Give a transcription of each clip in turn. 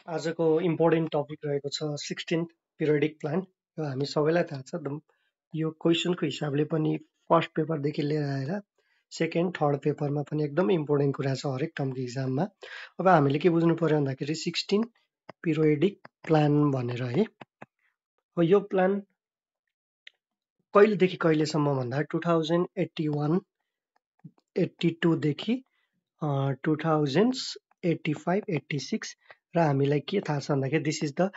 आजको important topic रहेको छ 16th पिरियडिक प्लान। यो हामी सबैलाई थाहा छ। यो क्वेसनको हिसाबले पनि फर्स्ट पेपरदेखि लिएर आएर सेकेन्ड थर्ड पेपरमा पनि एकदम इम्पोर्टेन्ट कुरा छ हरेक टर्मको इक्जाममा। अब हामीले के बुझ्नु पर्यो भन्दाखेरि 16 पिरियडिक प्लान भनेर है। अब यो प्लान कहिलेदेखि कहिलेसम्म भन्दा 2081 82 देखि 2085 86 र हामीलाई के थाहा छ भन्दाखेरि दिस इज द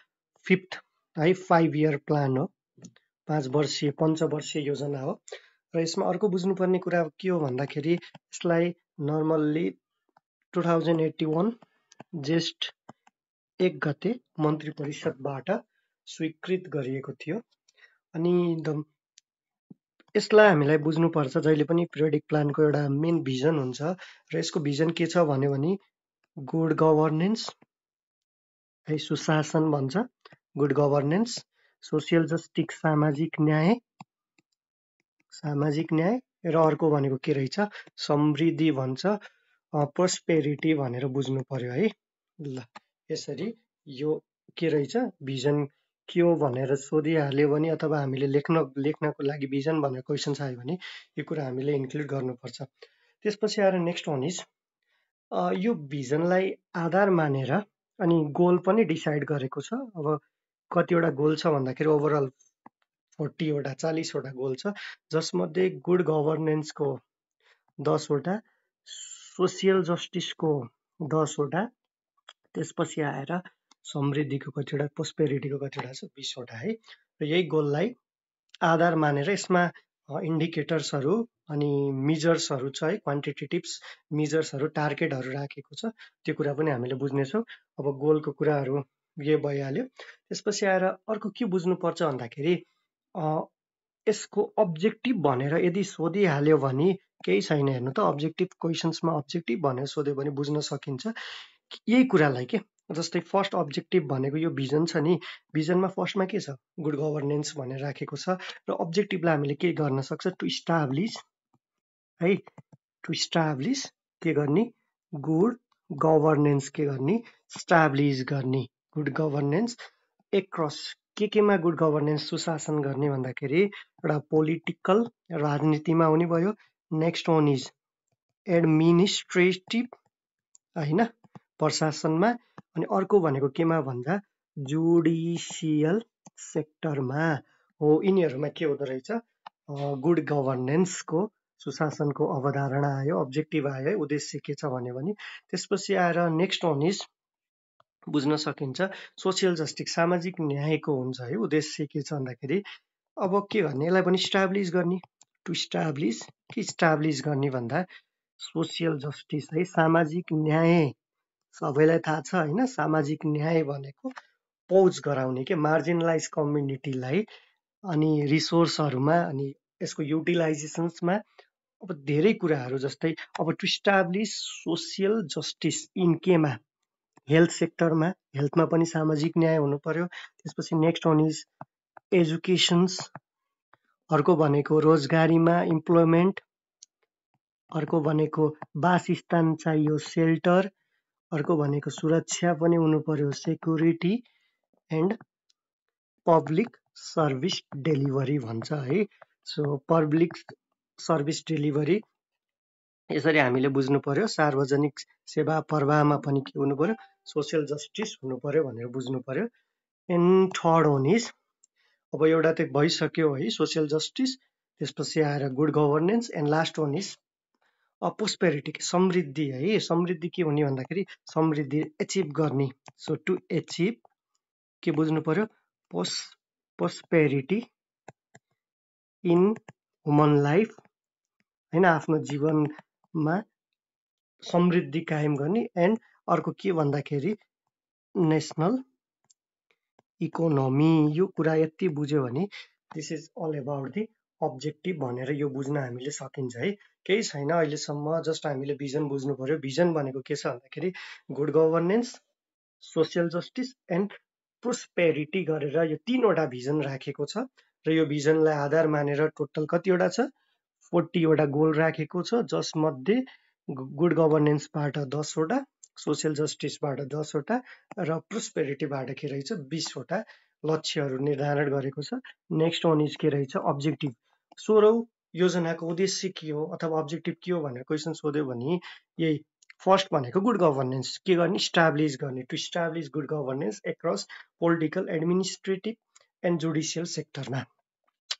फिफ्थ है 5 इयर प्लान हो। 5 वर्षीय पञ्चवर्षीय योजना हो र यसमा अर्को बुझ्नुपर्ने कुरा के हो भन्दाखेरि यसलाई नर्मल्ली 2081 जेष्ठ 1 गते मन्त्री परिषदबाट स्वीकृत गरिएको थियो। अनि यसलाई हामीलाई बुझ्नुपर्छ जहिले पनि पिरियडिक प्लानको एउटा मेन भिजन हुन्छ र यसको भिजन के छ भन्यो भने गुड गभर्नेन्स है सुशासन भन्छ, गुड गभर्नेन्स, सोसियल जस्टिस सामाजिक न्याय र अर्को भनेको के रहेछ समृद्धि भन्छ, प्रोस्पेरिटी भनेर बुझ्नु पर्यो है। ल यसरी यो के रहेछ भिजन के हो भनेर सोधिहाल्यो भने अथवा हामीले लेख्नको लागि भिजन भनेर क्वेसन आयो भने यो कुरा हामीले इन्क्लुड गर्नुपर्छ। त्यसपछि आएर नेक्स्ट वान इज यो भिजनलाई आधार मानेर अनि गोल पनि डिसाइड गरेको छ। अब कतिवटा गोल छ भन्दाखेरि ओभरअल 40 वटा गोल छ, जसमध्ये गुड गभर्नेन्सको 10 वटा, सोसियल जस्टिसको 10 वटा, त्यसपछि आएर समृद्धिको कतिवटा, प्रोस्पेरिटीको कतिवटा छ 20 वटा है। र यही गोललाई आधार मानेर यसमा इन्डिकेटर्सहरू अनि मिजर्सहरू छ है, क्वान्टिटेटिभ्स मिजर्सहरू टार्गेटहरू राखेको छ। त्यो कुरा पनि हामीले बुझ्नेछौँ। अब गोलको कुराहरू यो भइहाल्यो। त्यसपछि आएर अर्को के बुझ्नुपर्छ भन्दाखेरि यसको अब्जेक्टिभ भनेर यदि सोधिहाल्यो भने केही छैन। हेर्नु त अब्जेक्टिभ क्वेसन्समा अब्जेक्टिभ भनेर सोध्यो भने बुझ्न सकिन्छ यही कुरालाई के। जस्तै फर्स्ट अब्जेक्टिभ भनेको यो भिजन छ नि, भिजनमा फर्स्टमा के छ गुड गभर्नेन्स भनेर राखेको छ र अब्जेक्टिभलाई हामीले के गर्न सक्छ टु इस्टाब्लिस है, टु इस्टाब्लिस के गर्ने गुड गभर्नेन्स, के गर्ने इस्टाब्लिस गर्ने गुड गभर्नेन्स एक्रस केमा गुड गभर्नेन्स सुशासन गर्ने भन्दाखेरि एउटा पोलिटिकल राजनीतिमा हुने भयो। नेक्स्ट वान इज एडमिनिस्ट्रेटिभ होइन प्रशासनमा, अनि अर्को भनेको केमा भन्दा जुडिसियल सेक्टरमा हो। यिनीहरूमा के हुँदो रहेछ गुड गभर्नेन्सको सुशासनको अवधारणा आयो, अब्जेक्टिभ आयो है, उद्देश्य के छ भन्यो भने। त्यसपछि आएर नेक्स्ट वान इज बुझ्न सकिन्छ सोसियल जस्टिस सामाजिक न्यायको हुन्छ है। उद्देश्य के छ भन्दाखेरि अब के गर्ने यसलाई पनि इस्टाब्लिस गर्ने, टु इस्टाब्लिस के इस्टाब्लिस गर्ने भन्दा सोसियल जस्टिस है, सामाजिक न्याय। सबैलाई थाहा छ होइन सामाजिक न्याय भनेको पहुँच गराउने के मार्जिनलाइज कम्युनिटीलाई अनि रिसोर्सहरूमा अनि यसको युटिलाइजेसन्समा। अब धेरै कुराहरू जस्तै अब to establish social justice in केमा हेल्थ सेक्टरमा, हेल्थमा पनि सामाजिक न्याय हुनु पर्यो। त्यसपछि नेक्स्ट वान इज एजुकेसन्स, अर्को भनेको रोजगारीमा इम्प्लोइमेन्ट, अर्को भनेको वासस्थान चाहियो सेल्टर, अर्को भनेको सुरक्षा पनि हुनु पर्यो security, and public service delivery भन्छ है। सो पब्लिक सर्भिस डेलिभरी यसरी हामीले बुझ्नु पर्यो। सार्वजनिक सेवा प्रवाहमा पनि के हुनु पर्यो सोसियल जस्टिस हुनु पर्यो भनेर बुझ्नु पर्यो। एन्ड थर्ड वान इज अब एउटा त भइसक्यो है सोसियल जस्टिस, त्यसपछि आएर good governance, and last one is prosperity समृद्धि है। समृद्धि के हुने भन्दाखेरि समृद्धि एचिभ गर्ने। सो टु एचिभ के बुझ्नु पर्यो प्रोस्पेरिटी इन ह्युमन लाइफ होइन, आफ्नो जीवनमा समृद्धि कायम गर्ने। एन्ड अर्को के भन्दाखेरि नेसनल इकोनोमी। यो कुरा यति बुझ्यो भने this is all about the objective भनेर यो बुझ्न हामीले सकिन्छ है। केही छैन अहिलेसम्म, जस्ट हामीले भिजन बुझ्नु पर्यो। भिजन भनेको के छ भन्दाखेरि good governance, social justice and prosperity गरेर यो 3वटा भिजन राखेको छ र यो भिजनलाई आधार मानेर टोटल कतिवटा छ 40 वटा गोल राखेको छ, जसमध्ये गुड गभर्नेन्सबाट 10 वटा, सोसियल जस्टिसबाट 10 वटा र प्रोस्पेरिटीबाट के रहेछ 20 वटा लक्ष्यहरू निर्धारण गरेको छ। नेक्स्ट वान इज के रहेछ अब्जेक्टिभ। 16औं योजनाको उद्देश्य के हो अथवा अब्जेक्टिभ के हो भनेर क्वेसन सोध्यो भने यही फर्स्ट भनेको गुड गभर्नेन्स के गर्ने इस्टाब्लिस गर्ने to establish good governance across political administrative and judicial सेक्टरमा।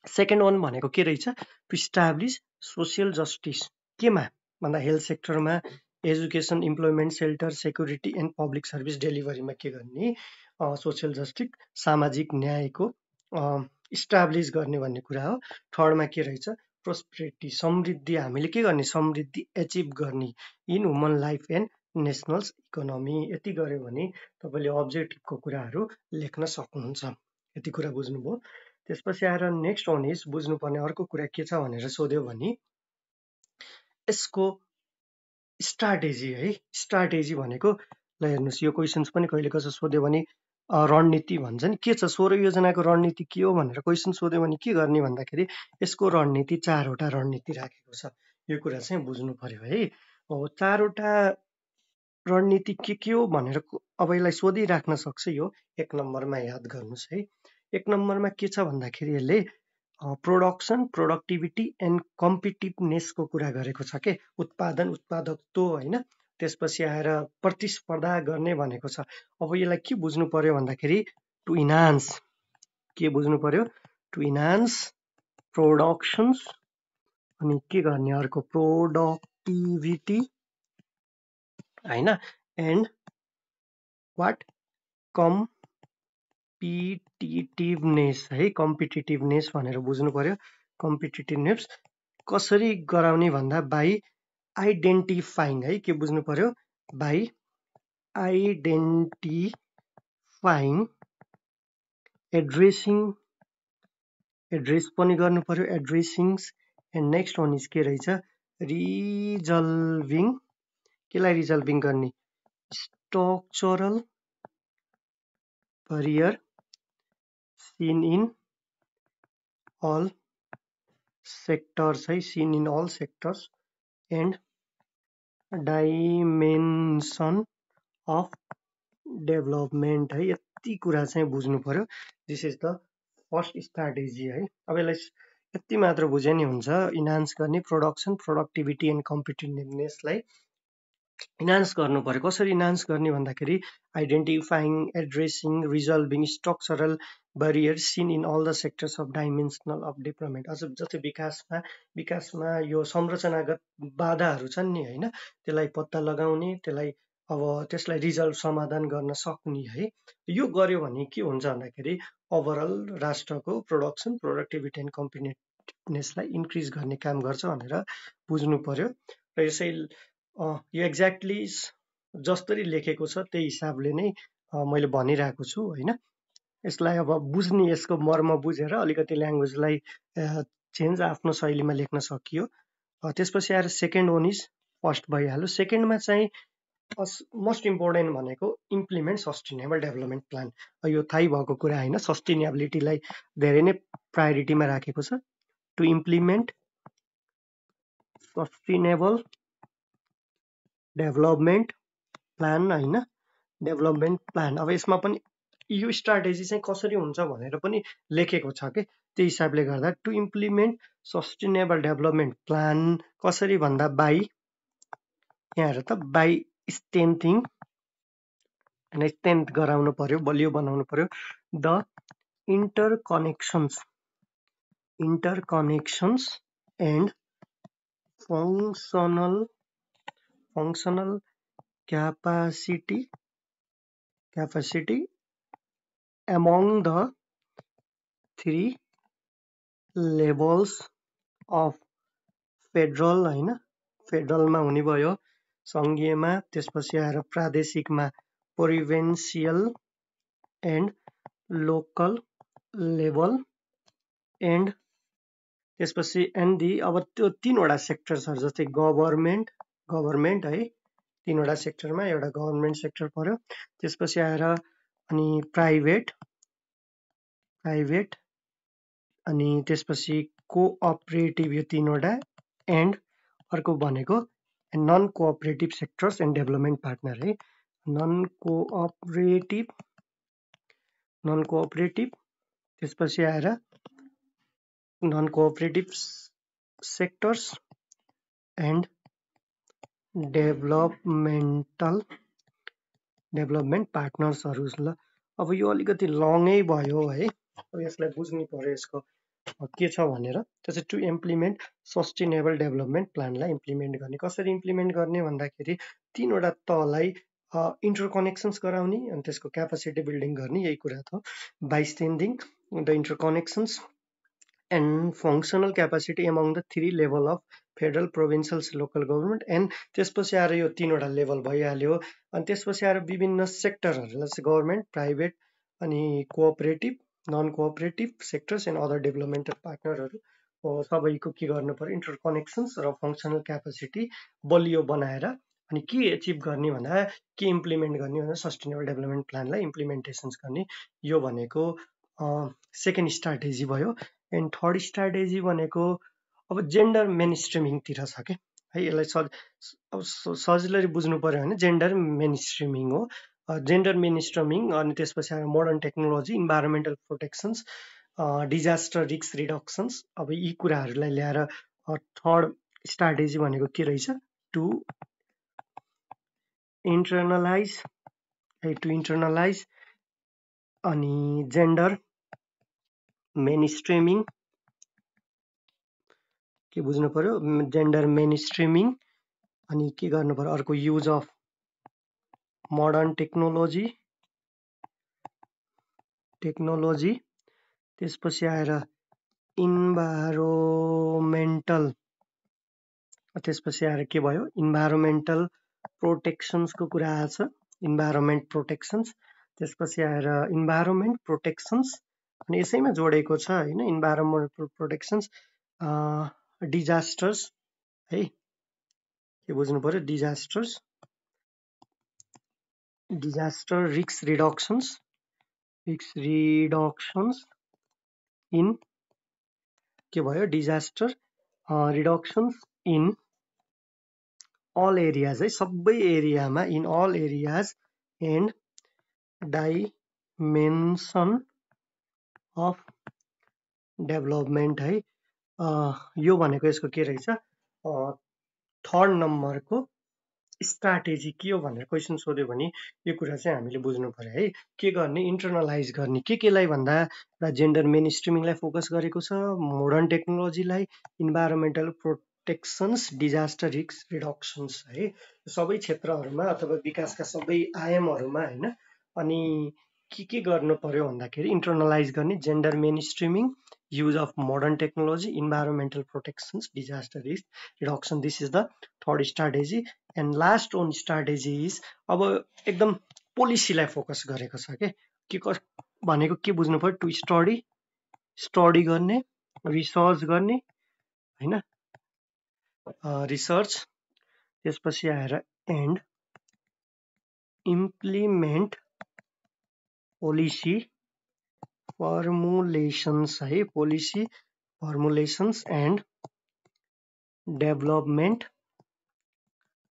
सेकेन्ड वान भनेको के रहेछ टु इस्टाब्लिस सोसियल जस्टिस केमा भन्दा हेल्थ सेक्टरमा education employment shelter security and public service डेलिभरीमा के गर्ने सोसियल जस्टिस सामाजिक न्यायको इस्टाब्लिस गर्ने भन्ने कुरा हो। थर्डमा के रहेछ प्रोस्पेरिटी समृद्धि हामीले के गर्ने समृद्धि एचिभ गर्ने in human life and national economy. यति गर्यो भने तपाईँले अब्जेक्टिभको कुराहरू लेख्न सक्नुहुन्छ। यति कुरा बुझ्नुभयो। त्यसपछि आएर नेक्स्ट वान इज बुझ्नुपर्ने अर्को कुरा के छ भनेर सोध्यो भने यसको स्ट्राटेजी है। स्ट्राटेजी भनेको ल हेर्नुहोस् यो क्वेसन्स पनि कहिले कसो सोध्यो भने रणनीति भन्छ नि के छ 16 योजनाको रणनीति के हो भनेर क्वेसन सोध्यो भने के गर्ने भन्दाखेरि यसको रणनीति 4 वटा रणनीति राखेको छ। यो कुरा चाहिँ बुझ्नु पर्यो है। 4 वटा रणनीति के हो भनेर अब यसलाई सोधिराख्न सक्छ यो 1 नम्बरमा याद गर्नुहोस् है। 1 नम्बरमा के छ भन्दाखेरि यसले प्रोडक्सन प्रोडक्टिभिटी एन्ड कम्पिटिभनेसको कुरा गरेको छ के उत्पादन उत्पादकत्व होइन। त्यसपछि आएर प्रतिस्पर्धा गर्ने भनेको छ। अब यसलाई के बुझ्नु पर्यो भन्दाखेरि टु इन्हान्स के बुझ्नु पर्यो टु इन्हान्स प्रोडक्सन्स अनि के गर्ने अर्को प्रोडक्टिभिटी होइन एन्ड वाट कम्पिटिटिभनेस है कम्पिटिटिभनेस भनेर बुझ्नु पर्यो। कम्पिटिटिभनेस कसरी गराउने भन्दा बाई आइडेन्टिफाइङ है के बुझ्नु पर्यो बाई आइडेन्टिफाइङ एड्रेस पनि गर्नु पर्यो एड्रेसिङ्स एन्ड नेक्स्ट वान इज के रहेछ रिजल्भिङ केलाई रिजल्भिङ गर्ने structural barrier seen in all sectors है seen in all sectors and dimension of development है। यति कुरा चाहिँ बुझ्नु पर्यो। This is the first strategy है। अब यसलाई यति मात्र बुझे नि हुन्छ। इन्हान्स गर्ने प्रोडक्सन प्रोडक्टिभिटी एन्ड कम्पिटिटिभनेसलाई इन्हान्स गर्नु पर्यो। कसरी इन्हान्स गर्ने भन्दाखेरि identifying addressing resolving structural barriers seen in all the sectors of dimensional of development. अझ जति विकासमा यो संरचनागत बाधाहरू छन् नि होइन त्यसलाई पत्ता लगाउने त्यसलाई रिजल्भ समाधान गर्न सक्ने है। यो गर्यो भने के हुन्छ भन्दाखेरि ओभरअल राष्ट्रको प्रोडक्सन प्रोडक्टिभिटी एन्ड कम्पिटिटिभनेसलाई इन्क्रिज गर्ने काम गर्छ भनेर बुझ्नु पर्यो। र यसै यो एक्ज्याक्टली जसरी लेखेको छ त्यही हिसाबले नै मैले भनिरहेको छु होइन। यसलाई अब बुझ्ने यसको मर्म बुझेर अलिकति ल्याङ्ग्वेजलाई चेन्ज आफ्नो शैलीमा लेख्न सकियो। त्यसपछि आएर सेकेन्ड वान इज फर्स्ट भइहाल्यो। सेकेन्डमा चाहिँ मोस्ट इम्पोर्टेन्ट भनेको इम्प्लिमेन्ट सस्टेनेबल डेभलपमेन्ट प्लान। यो थाहै भएको कुरा होइन सस्टेनेबिलिटीलाई धेरै नै प्रायोरिटीमा राखेको छ। To implement sustainable development plan होइन डेभलपमेन्ट प्लान। अब यसमा पनि यो स्ट्राटेजी चाहिँ कसरी हुन्छ भनेर पनि लेखेको छ कि त्यही हिसाबले गर्दा to implement sustainable development plan कसरी भन्दा बाई यहाँ हेर त बाई स्ट्रेन्थिङ स्ट्रेन्थ गराउनु पर्यो बलियो बनाउनु पर्यो the interconnections and functional capacity among the 3 levels of federal होइन फेडरलमा हुने भयो सङ्घीयमा त्यसपछि आएर प्रादेशिकमा provincial and local level and त्यसपछि एन्ड अब त्यो 3वटा सेक्टर्सहरू जस्तै गभर्मेन्ट है 3वटा सेक्टरमा एउटा गभर्मेन्ट सेक्टर पर्यो। त्यसपछि आएर अनि प्राइभेट अनि त्यसपछि कोअपरेटिभ यो 3वटा एन्ड अर्को भनेको non cooperative sectors and development partner है। नन कोअपरेटिभ त्यसपछि आएर non cooperative sectors and development पार्टनर्सहरू। ल अब यो अलिकति लङै भयो है, अब यसलाई बुझ्नु पर्यो यसको के छ भनेर। त्यसै टु इम्प्लिमेन्ट सस्टेनेबल डेभलपमेन्ट प्लानलाई इम्प्लिमेन्ट गर्ने, कसरी इम्प्लिमेन्ट गर्ने भन्दाखेरि तीनवटा तलाई इन्टरकनेक्सन्स गराउने अनि त्यसको क्यापासिटी बिल्डिङ गर्ने, यही कुरा थियो। By strengthening the interconnections and functional capacity among the 3 level of federal, provincial, local government and त्यसपछि आएर यो तीनवटा लेभल भइहाल्यो। अनि त्यसपछि आएर विभिन्न सेक्टरहरूलाई चाहिँ गभर्मेन्ट, प्राइभेट अनि cooperative, non cooperative sectors and other developmental पार्टनरहरू सबैको के गर्नु पर्यो, इन्टरकनेक्सन्स र फङ्सनल क्यापासिटी बलियो बनाएर अनि के एचिभ गर्ने भन्दा के इम्प्लिमेन्ट गर्ने भन्दा सस्टेनेबल डेभलपमेन्ट प्लानलाई इम्प्लिमेन्टेसन्स गर्ने, यो भनेको सेकेन्ड स्ट्राटेजी भयो। एन्ड थर्ड स्ट्राटेजी भनेको अब जेन्डर मेनस्ट्रिमिङतिर छ के है, यसलाई सजिलै बुझ्नु पर्यो भने जेन्डर मेनस्ट्रिमिङ हो। जेन्डर मेनस्ट्रिमिङ अनि त्यसपछि आएर modern technology, environmental protections, disaster risk reductions, अब यी कुराहरूलाई ल्याएर थर्ड स्ट्राटेजी भनेको के रहेछ, टु इन्टर्नलाइज अनि जेन्डर मेनस्ट्रिमिङ, के बुझ्नु पर्यो, जेन्डर मेनस्ट्रिमिङ अनि के गर्नु पर्यो अर्को, युज अफ मोडर्न टेक्नोलोजी, त्यसपछि आएर इन्भाइरोमेन्टल, त्यसपछि आएर के भयो, इन्भाइरोमेन्टल प्रोटेक्सन्सको कुरा आछ, इन्भाइरोमेन्ट प्रोटेक्सन्स, त्यसपछि आएर इन्भाइरोमेन्ट प्रोटेक्सन्स अनि यसैमा जोडेको छ होइन, इन्भाइरोमेन्टल प्रोटेक्सन्स, डिजास्टर्स है, के बुझ्नु पर्यो, डिजास्टर रिस्क रिडक्सन्स इन के भयो, disaster reductions in all areas है, सबै एरियामा, in all areas and dimension of development है। यो भनेको यसको के रहेछ, थर्ड नम्बरको स्ट्राटेजी के हो भनेर क्वेसन सोध्यो भने यो कुरा चाहिँ हामीले बुझ्नु पर्यो है। के गर्ने, इन्टर्नलाइज गर्ने, केलाई भन्दा जेन्डर मेनस्ट्रिमिङलाई फोकस गरेको छ, modern टेक्नोलोजीलाई, environmental protections, disaster risk रिडक्सन्स है, सबै क्षेत्रहरूमा अथवा विकासका सबै आयामहरूमा होइन। अनि के गर्नु पर्यो भन्दाखेरि इन्टर्नलाइज गर्ने, gender mainstreaming, use of modern technology, environmental protections, disaster risk reduction, this is the third strategy. And last one strategy is अब एकदम पोलिसीलाई फोकस गरेको छ के भनेको के बुझ्नु पर्यो, टु स्टडी गर्ने, रिसर्च गर्ने होइन, रिसर्च, त्यसपछि आएर एन्ड इम्प्लिमेन्ट पोलिसी फर्मुलेसन्स है, policy formulations and development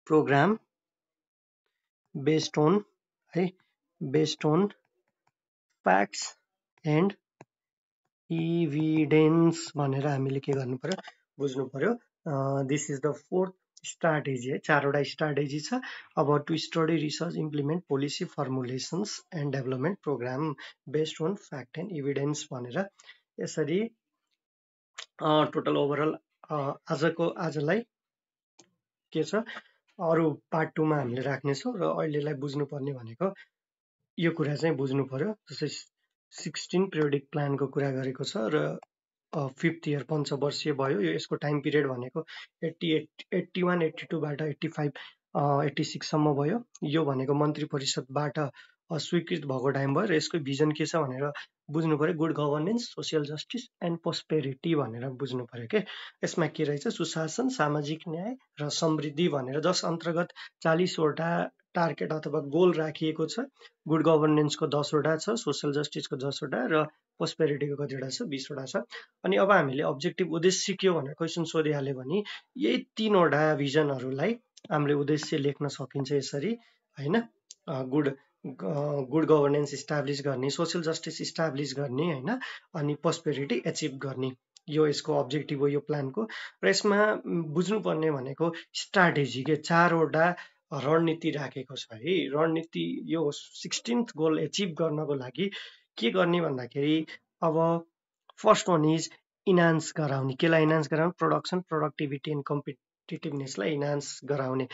program based on facts and evidence भनेर हामीले के गर्नु पर्यो, बुझ्नु पर्यो। This is the fourth strategy है, चारवटा स्ट्राटेजी छ। अब to study, research, implement policy formulations and development program based on fact and evidence भनेर यसरी टोटल ओभरअल आजलाई के छ, अरू पार्ट 2 मा हामीले राख्नेछौँ र अहिलेलाई बुझ्नुपर्ने भनेको यो कुरा चाहिँ बुझ्नु पर्यो। जस्तै 16 पिरियडिक प्लानको कुरा गरेको छ र 5th इयर पञ्चवर्षीय भयो, यो यसको टाइम पिरियड भनेको 81, 82बाट 85, 86 सम्म भयो। यो भनेको मन्त्री परिषदबाट स्वीकृत भएको टाइम भयो र यसको भिजन के छ भनेर बुझ्नु पर्यो, good governance, social justice and prosperity भनेर बुझ्नु पर्यो के। यसमा के रहेछ, सुशासन, सामाजिक न्याय र समृद्धि भनेर जस अन्तर्गत 40वटा टार्गेट अथवा गोल राखिएको छ। गुड गभर्नेन्सको 10वटा छ, सोसियल जस्टिसको 10वटा र प्रोस्पेरिटीको कतिवटा छ, 20वटा छ। अनि अब हामीले अब्जेक्टिभ उद्देश्य के हो भनेर क्वेसन सोधिहाल्यो भने यही 3वटा भिजनहरूलाई हामीले उद्देश्य लेख्न सकिन्छ यसरी होइन। गुड गभर्नेन्स इस्टाब्लिस गर्ने, सोसियल जस्टिस इस्टाब्लिस गर्ने होइन, अनि प्रोस्पेरिटी एचिभ गर्ने, यो यसको अब्जेक्टिभ हो यो प्लानको। र यसमा बुझ्नुपर्ने भनेको स्ट्राटेजी के 4वटा रणनीति राखेको छ है। रणनीति यो 16th गोल एचिभ गर्नको लागि के गर्ने भन्दाखेरि अब फर्स्ट वान इज इन्हान्स गराउने। केलाई इन्हान्स गराउने? प्रोडक्सन, प्रोडक्टिभिटी एन्ड कम्पिटिटिभनेसलाई इन्हान्स गराउने।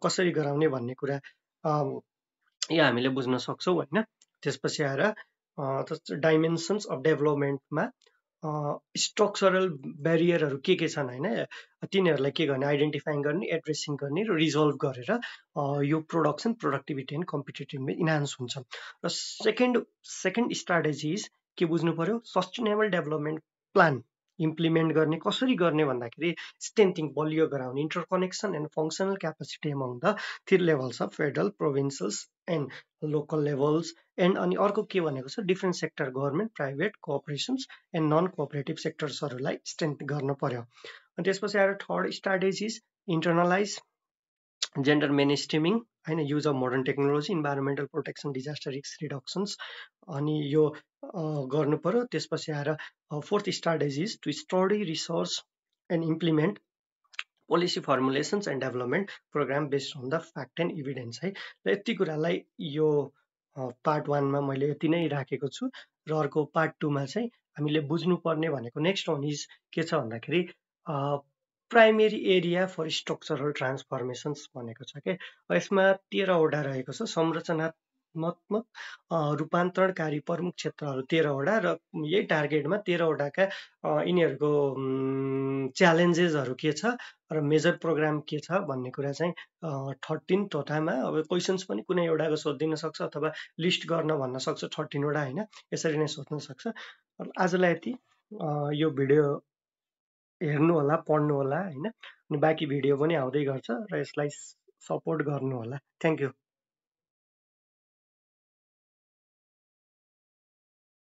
कसरी गराउने भन्ने कुरा यो हामीले बुझ्न सक्छौँ होइन। त्यसपछि आएर डाइमेन्सन्स अफ डेभलपमेन्टमा स्ट्रक्चरल ब्यारियरहरू के छन् होइन, तिनीहरूलाई के गर्ने? आइडेन्टिफाइङ गर्ने, एड्रेसिङ गर्ने र रिजल्भ गरेर यो प्रोडक्सन, प्रोडक्टिभिटी एन्ड कम्पिटिटिभनेस इन्हान्स हुन्छ। र सेकेन्ड स्ट्राटेजिज के बुझ्नु पर्यो? सस्टेनेबल डेभलपमेन्ट प्लान इम्प्लिमेन्ट गर्ने। कसरी गर्ने भन्दाखेरि स्ट्रेन्थिङ, बलियो गराउने, interconnection and functional capacity among the 3 levels of federal, provincials and local levels. And अनि अर्को के भनेको छ? Different sector, government, private, cooperations and non cooperative सेक्टर्सहरूलाई स्ट्रेन्थ गर्न पर्यो। अनि त्यसपछि आएर third strategies internalize gender mainstreaming होइन, use of modern technology, environmental protection, disaster risk reductions, अनि यो गर्नु पर्यो। त्यसपछि आएर fourth strategies to study, research and implement policy formulations and development program based on the fact and evidence है। र यति कुरालाई यो पार्ट 1मा मैले यति नै राखेको छु। र अर्को पार्ट 2मा चाहिँ हामीले बुझ्नुपर्ने भनेको नेक्स्ट वान इज के छ भन्दाखेरि प्राइमेरी एरिया फर स्ट्रक्चरल ट्रान्सफर्मेसन्स भनेको छ के। यसमा 13वटा रहेको छ। संरचनात्मक रूपान्तरणकारी प्रमुख क्षेत्रहरू 13वटा, र यही टार्गेटमा 13वटाका यिनीहरूको च्यालेन्जेसहरू के छ र मेजर प्रोग्राम के छ भन्ने कुरा चाहिँ 13 टोटामा। अब क्वेसन्स पनि कुनै एउटाको सोधिदिन सक्छ अथवा लिस्ट गर्न भन्न सक्छ 13वटा होइन, यसरी नै सोध्न सक्छ। आजलाई यति। यो भिडियो हेर्नु होला, पढ्नु होला होइन, अनि बाँकी भिडियो पनि आउँदै गर्छ र यसलाई सपोर्ट गर्नु होला। Thank you.